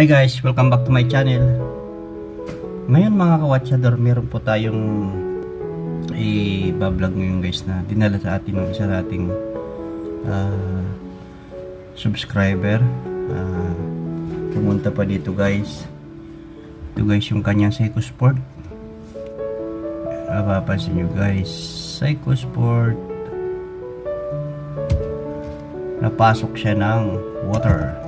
Hi guys, welcome back to my channel. Ngayon mga kawatsyador, meron po tayong i-vlog ngayon guys na dinala sa atin ng isa nating subscriber. Pumunta pa dito guys. Ito guys yung kanyang Psychosport. Mapapansin nyo guys, Psychosport. Napasok siya ng water.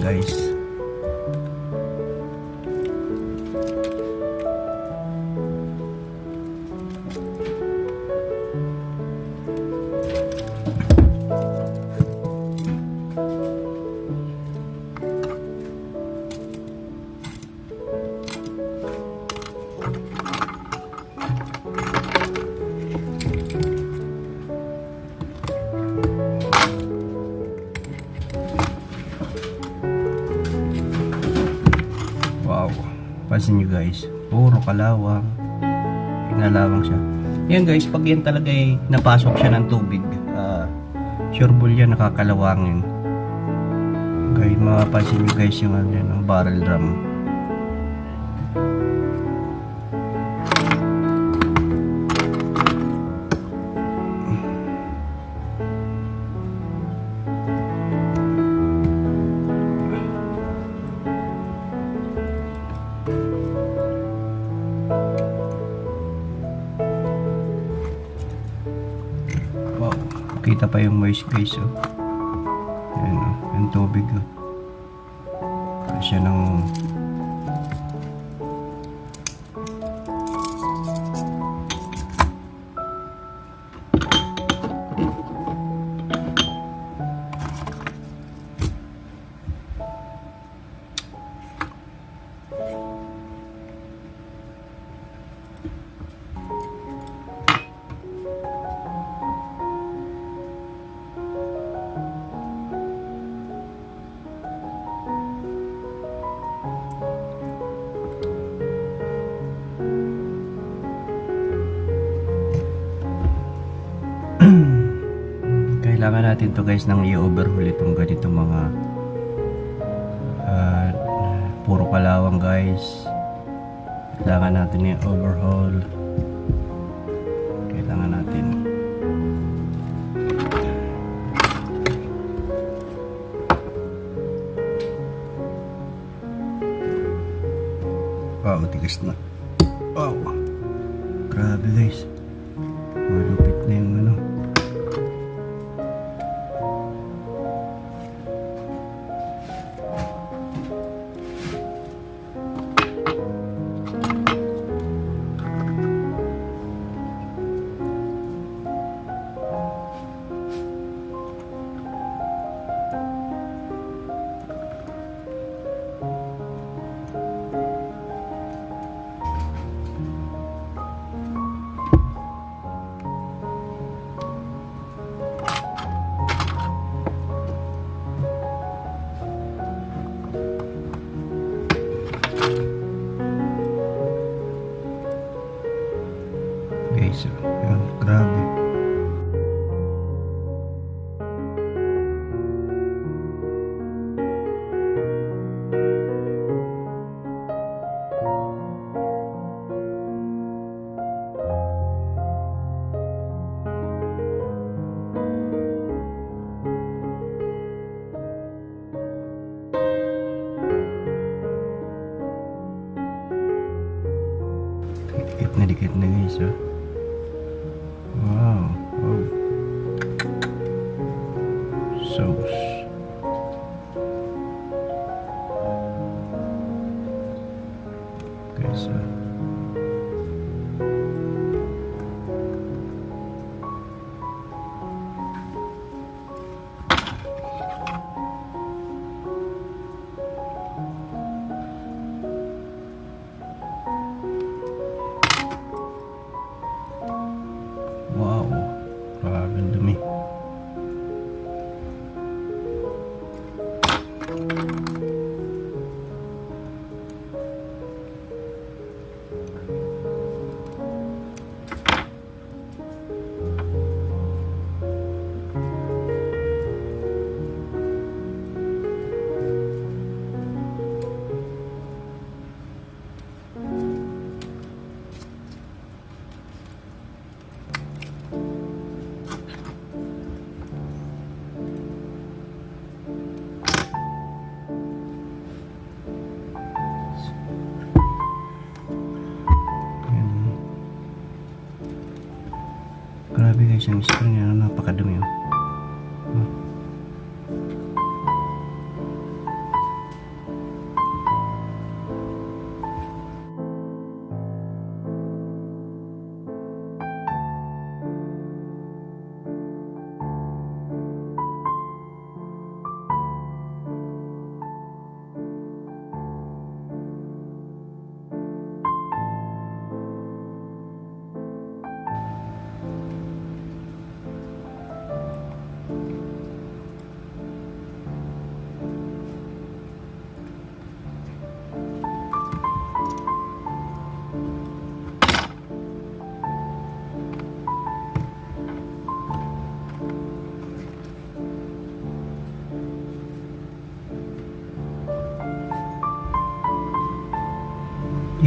Guys, pansin nyo guys, puro kalawang, pinalawang siya. Yan guys, pag yan talaga ay napasok siya ng tubig, sure ball yan, nakakalawangin. Guys, mapapansin nyo guys yung ang barrel drum. Kita pa yung moist guys, oh. Ayan, oh, yung tubig, oh. Kasi ng kailangan natin to guys nang i-overhaul itong ganito mga puro kalawang guys. Kailangan natin i-overhaul. Kailangan natin tigas na. Wow, grabe guys, malupit na yung ano. Guys, yun, grabe. Dikit na guys, oh. Wow, wow. Sauce. Okay, so wow, grabe dumi. guys ang spring niya, napakadumi oh.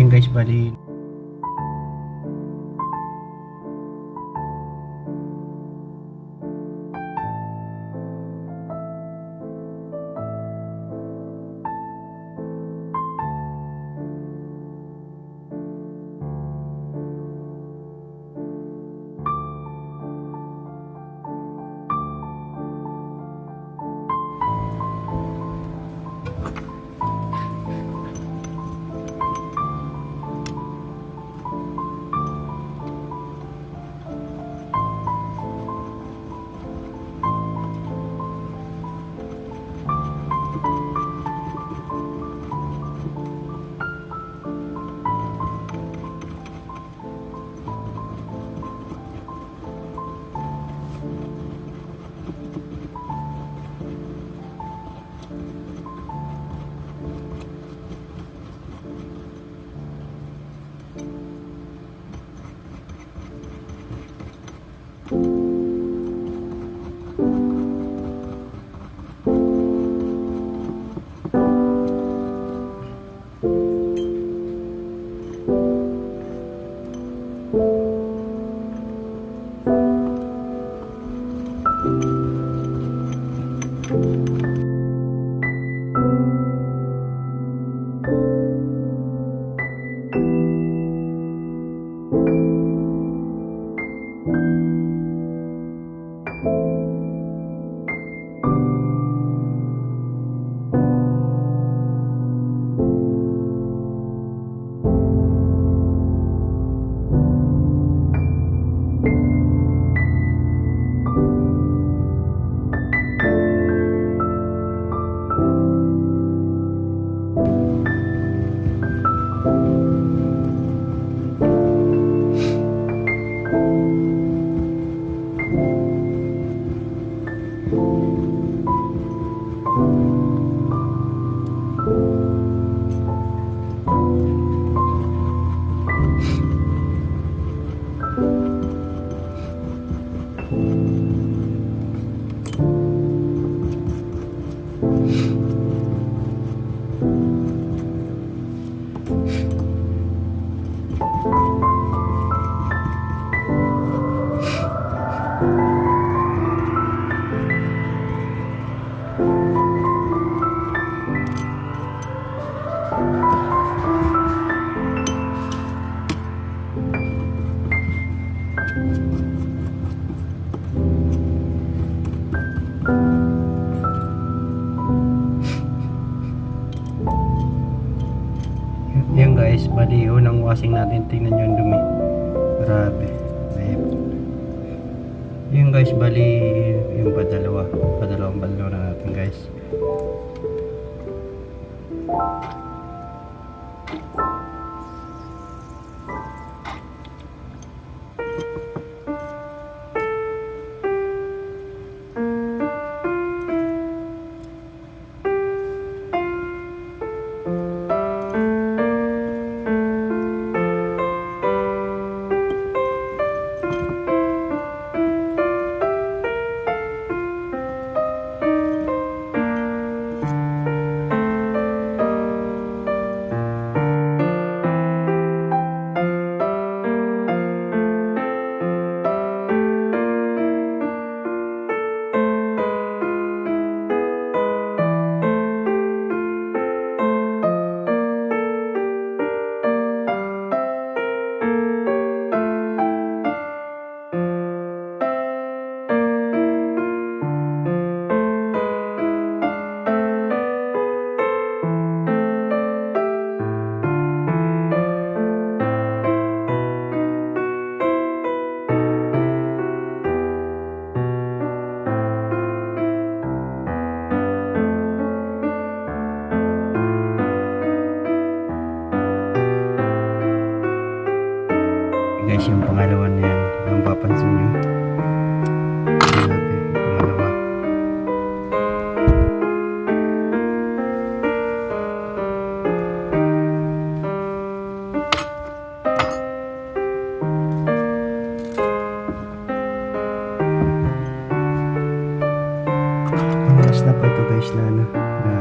Yan guys, bali yan guys, bali unang washing natin, tingnan nyo yung dumi, grabe. Ayun. Yun guys, bali yung padalawang baldo na natin guys. guys yung pangalawa na yan. Ang papansin nyo. Grabe, pangalawa. Oras na pa ito guys na ano, na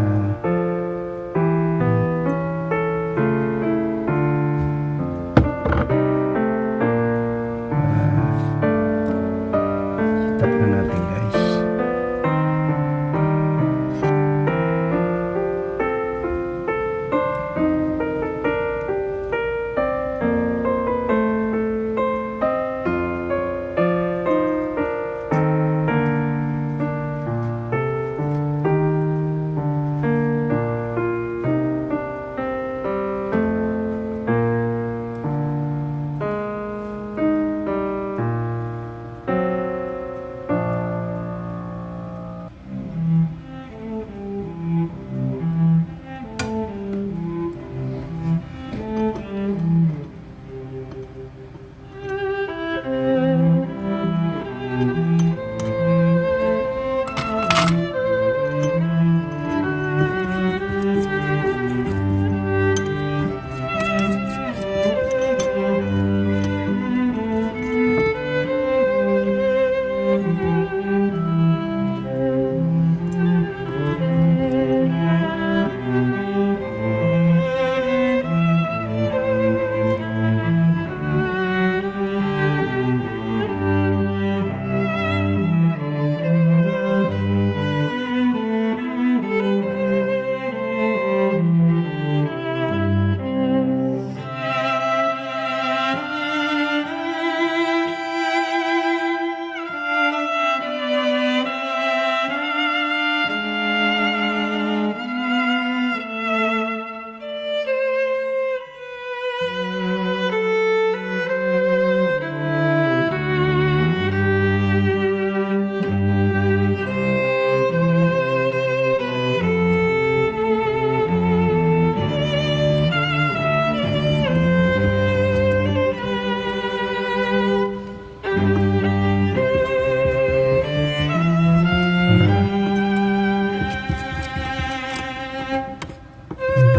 set up na natin guys.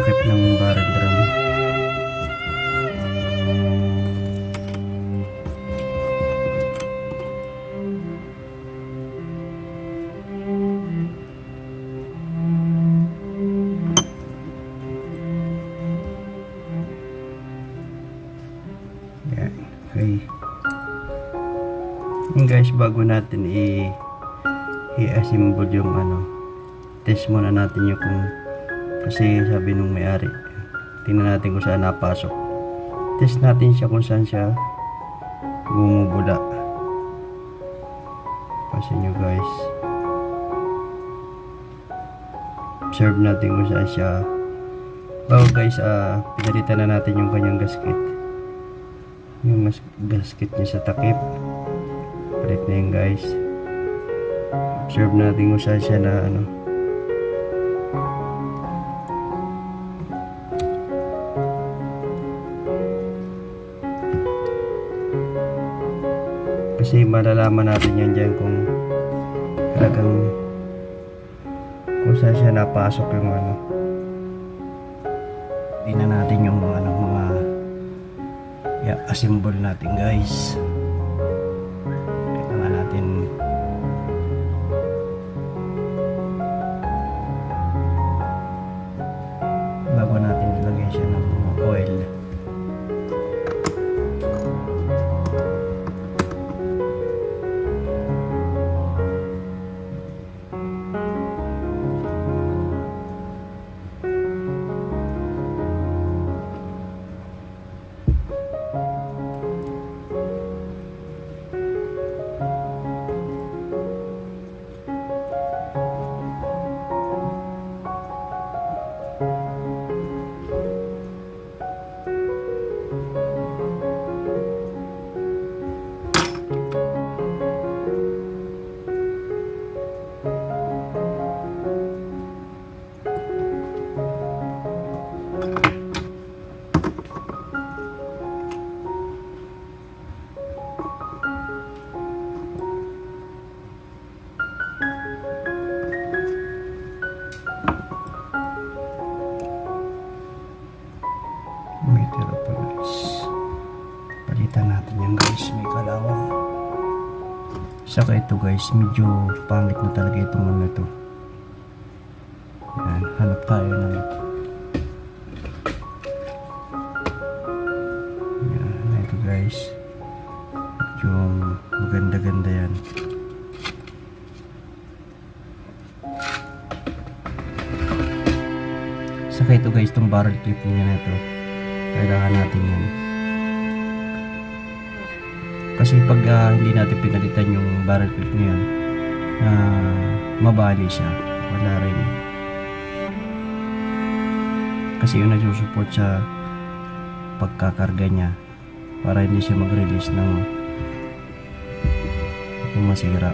Takip ng barrel drum. Yan, okay. Yung guys, bago natin i-assemble yung ano, test muna natin yung kung, kasi sabi nung may-ari, tingnan natin kung saan napasok. Test natin siya kung saan siya bumubula. Pasin nyo guys. Observe natin kung saan siya. Bago guys, pinalitan na natin yung kanyang gasket. Yung gasket niya sa takip. Palit na yun guys. Observe natin kung saan siya na ano. Kasi malalaman natin yan dyan kung talagang kung saan siya napasok yung ano. Tingnan natin yung mga assemble natin guys. Kailangan natin bago natin ilagay siya ng oil. Saka ito guys, medyo pangit na talaga itong ano to. Yan, hanap tayo ng yan, ito guys. Yung maganda-ganda yan. Saka ito guys, itong barrel clip niya na ito. Kailangan natin yan. Kasi pag hindi natin pinalitan yung barrel clip niya, mabali siya. Wala rin. Kasi yun nagsusupport sa pagkakarga niya para hindi siya mag-release ng masira.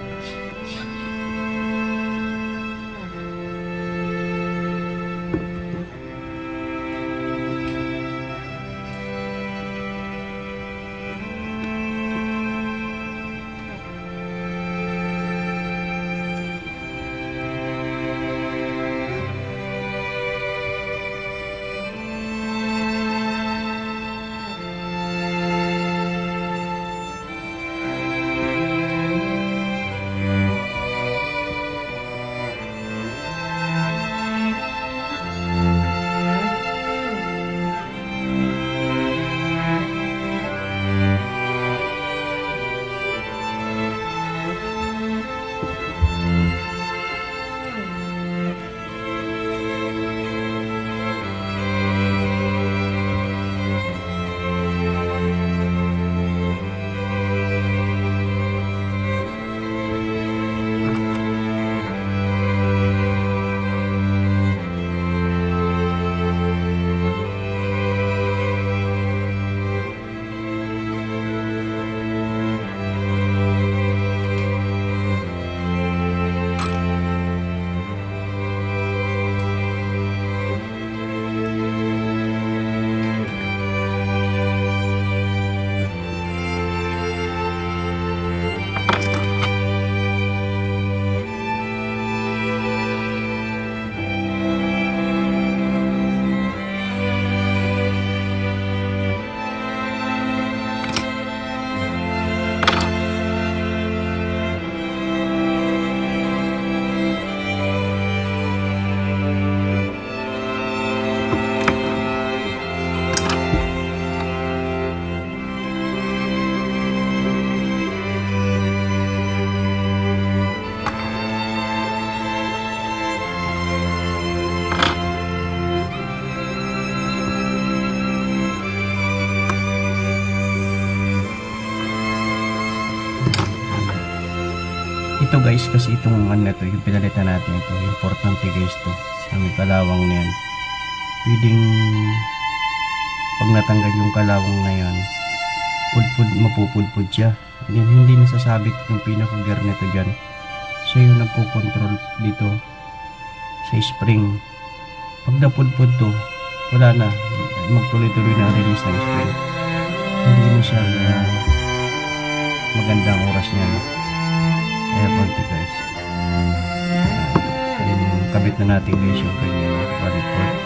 Ito guys, kasi itong ano na to, yung pinalitan natin ito, importante guys to, ang may kalawang na yan. Pwedeng pag natanggal yung kalawang na yan, mapupudpud siya. Hindi nasasabit yung pinaka-gear nito dyan. Siya yung nagko-control dito sa spring. Pag napudpud to, wala na, magtuloy-tuloy na release ng spring. Hindi na siya magandang oras niya. Kaya konti guys. Yung kabit na natin guys yung kanyang balik port.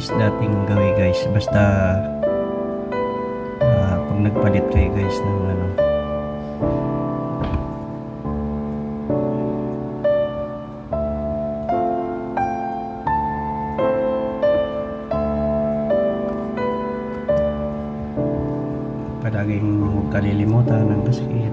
guys dating gawin guys, basta pag nagpalit kayo guys ng ano, palaging huwag kalilimutan ng gaskit.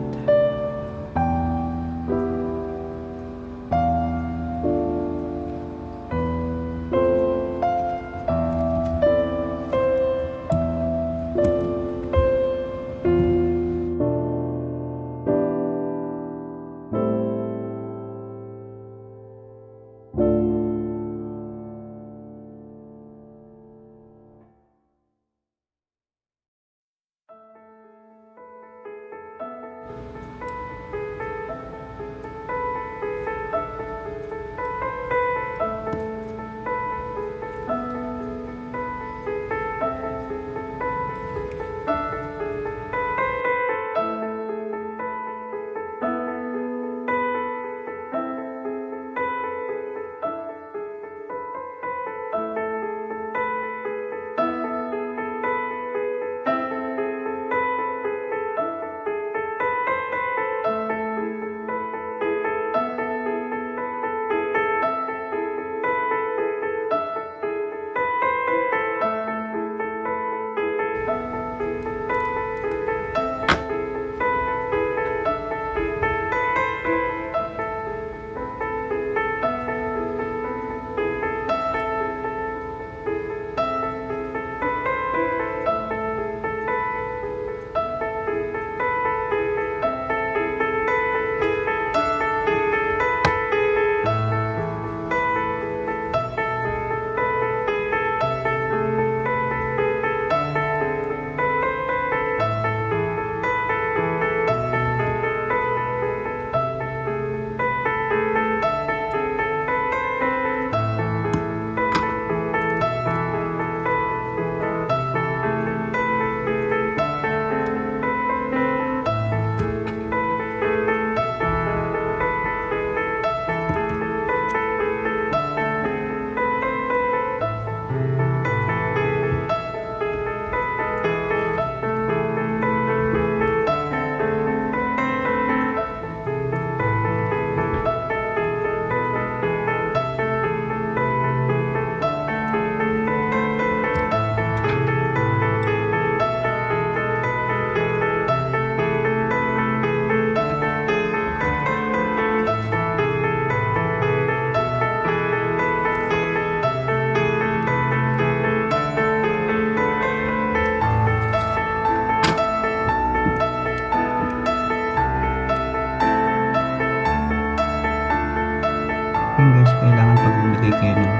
Yun guys, kailangan pag bumigay kayo ng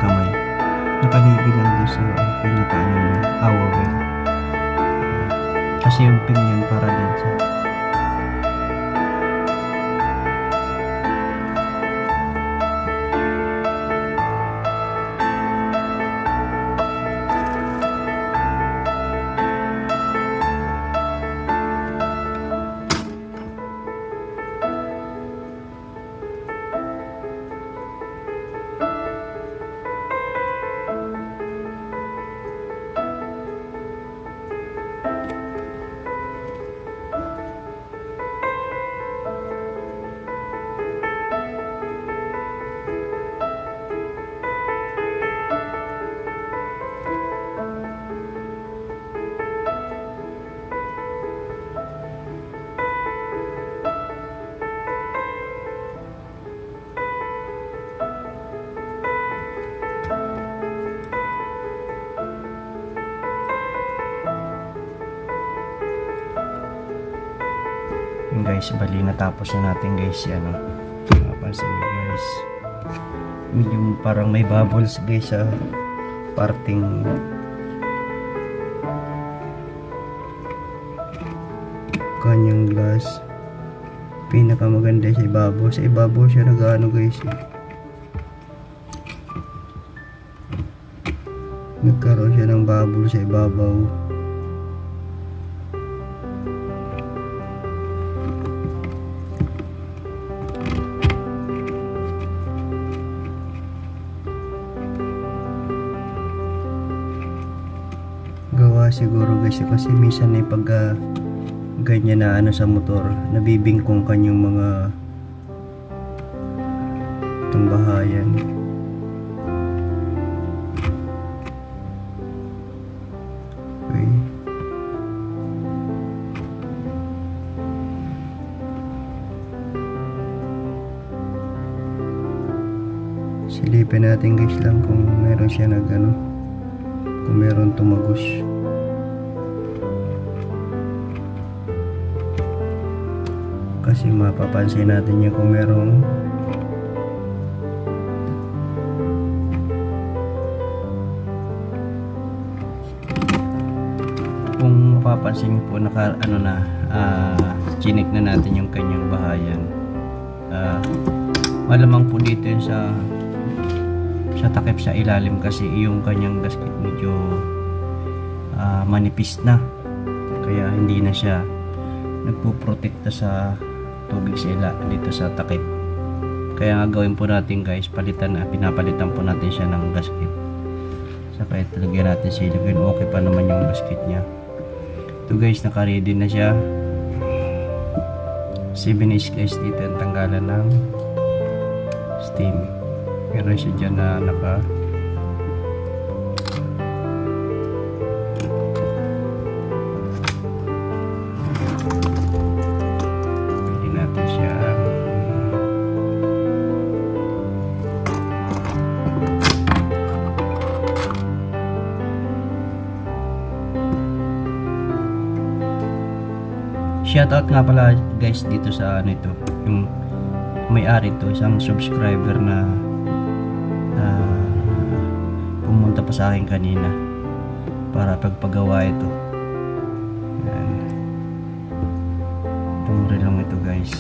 kamay, nakalibig lang doon sa pinaka hour wheel. Kasi yung pin yun para din sa guys, bali natapos na natin guys yan, mapansin nyo guys, medyo parang may bubbles guys sa parting kanyang glass. Pinaka maganda sa ibabaw siya nag-ano guys, nagkaroon siya ng bubble sa ibabaw. siguro guys kasi minsan ay pag ganyan na ano sa motor, nabibingkong kanyang mga tumbahayan. Okay. Silipin natin guys lang kung meron siya kung meron tumagos. Kasi mapapansin natin niya kung merong mapapansin niyo po chinik na natin yung kanyang bahayan. Malamang po dito yun sa takip sa ilalim kasi yung kanyang gasket medyo manipis na, kaya hindi na siya nagpo-protekta sa tubig dito sa takip. Kaya nga gawin po natin guys, pinapalitan po natin siya ng gasket, saka italagyan natin silicone. Okay pa naman yung gasket niya. Ito guys, naka-ready na siya. 7 guys dito ang tanggalan ng steam. Meron siya dyan na pili natin siya. Shoutout nga pala guys dito sa ito, yung may-ari to, isang subscriber na pumunta pa sa akin kanina para pagpagawa ito. Yan. Itong relong ito guys,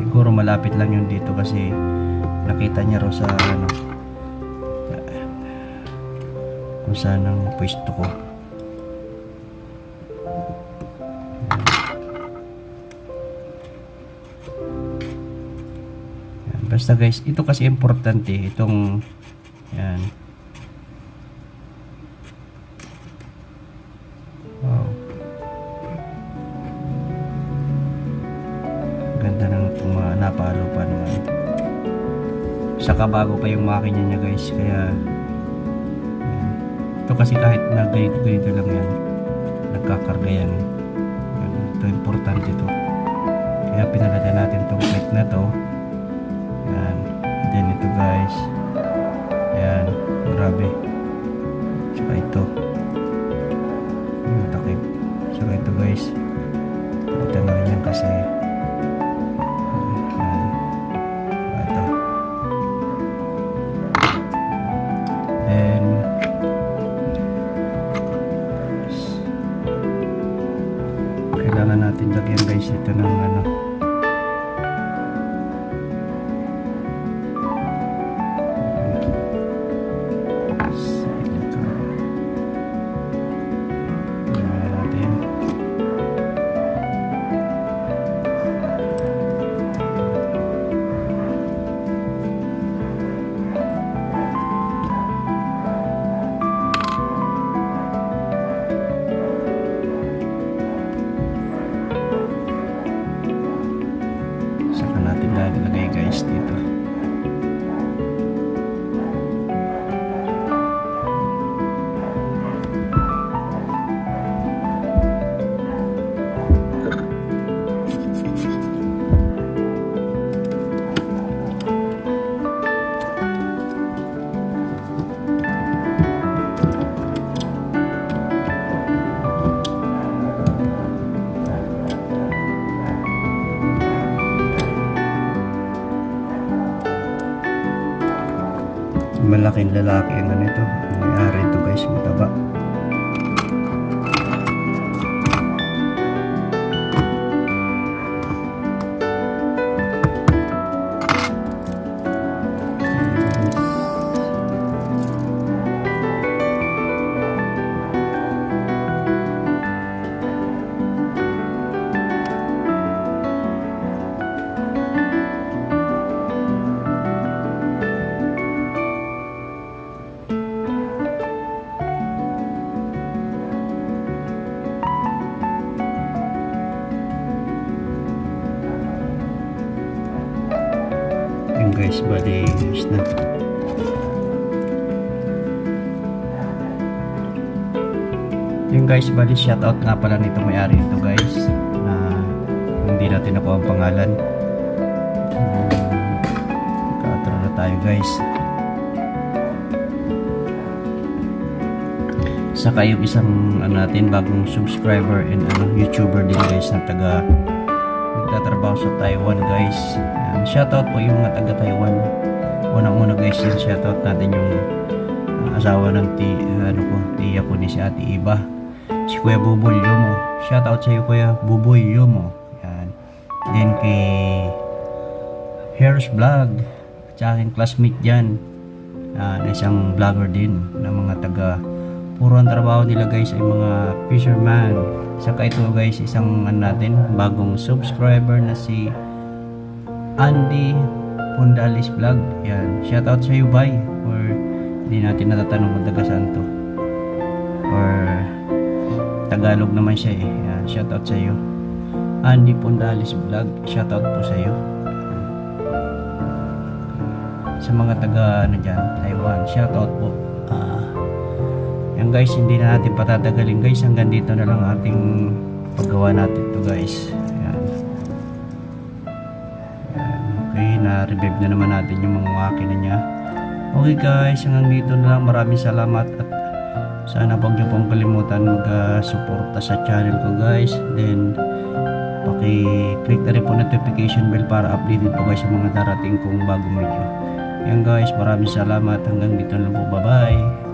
siguro malapit lang yun dito kasi nakita niya raw sa kung saan ang pwesto ko. Basta guys, ito kasi importante itong yan. Wow. Ganda ng itong napalo pa naman. Saka bago pa yung makina niya guys, kaya yan. Ito kasi kahit na ganito lang yan, nagkakarga yan. Ito importante ito. Kaya pinalagyan natin itong plate na to. Yan. Then ito guys. Yan. Grabe. Saka ito. Yung takip. Saka ito guys. Ito na rin yan kasi. Yan. Ito. Then kailangan natin lagyan guys ito ng ilagay guys dito. Malaking lalaki ang ito. May-ari ito guys, mataba. guys, bali is na. Yung guys, bali shoutout nga pala nito may-ari nito guys, na hindi natin nakuha ang pangalan. Katro na tayo guys. Saka yung isang natin bagong subscriber and YouTuber din guys na taga nagtatrabaho sa Taiwan guys. Yan, shoutout po yung mga taga Taiwan. Unang-una guys, yung shoutout natin yung asawa ng tiya ko ni si Ate Iba, si Kuya Buboy Yomo. Shoutout sa iyo Kuya Buboy Yomo. Yan. Then kay Hair's Vlog, sa aking classmate dyan, na isang vlogger din na mga taga, puro ang trabaho nila guys ay mga fisherman. Saka ito guys, isang natin bagong subscriber na si Andy Pundalis Vlog. Yan, shoutout sa iyo bye. Or hindi natin natatanong kung taga saan to, or Tagalog naman siya eh. Yan, shoutout sa iyo Andy Pundalis Vlog, shoutout po sa iyo. Sa mga taga dyan, Taiwan, shoutout po. Yan guys, hindi na natin patatagalin guys, hanggang dito na lang ating paggawa natin to guys. Yan. Yan. Okay, na-revive na naman natin yung mga makina niya. Okay guys, hanggang dito na lang. Maraming salamat at sana huwag niyo pong kalimutan mag-suporta sa channel ko guys. Then paki-click na rin po notification bell para updated po guys sa mga darating kong bagong video. Yan guys, maraming salamat. Hanggang dito na lang po. Bye bye.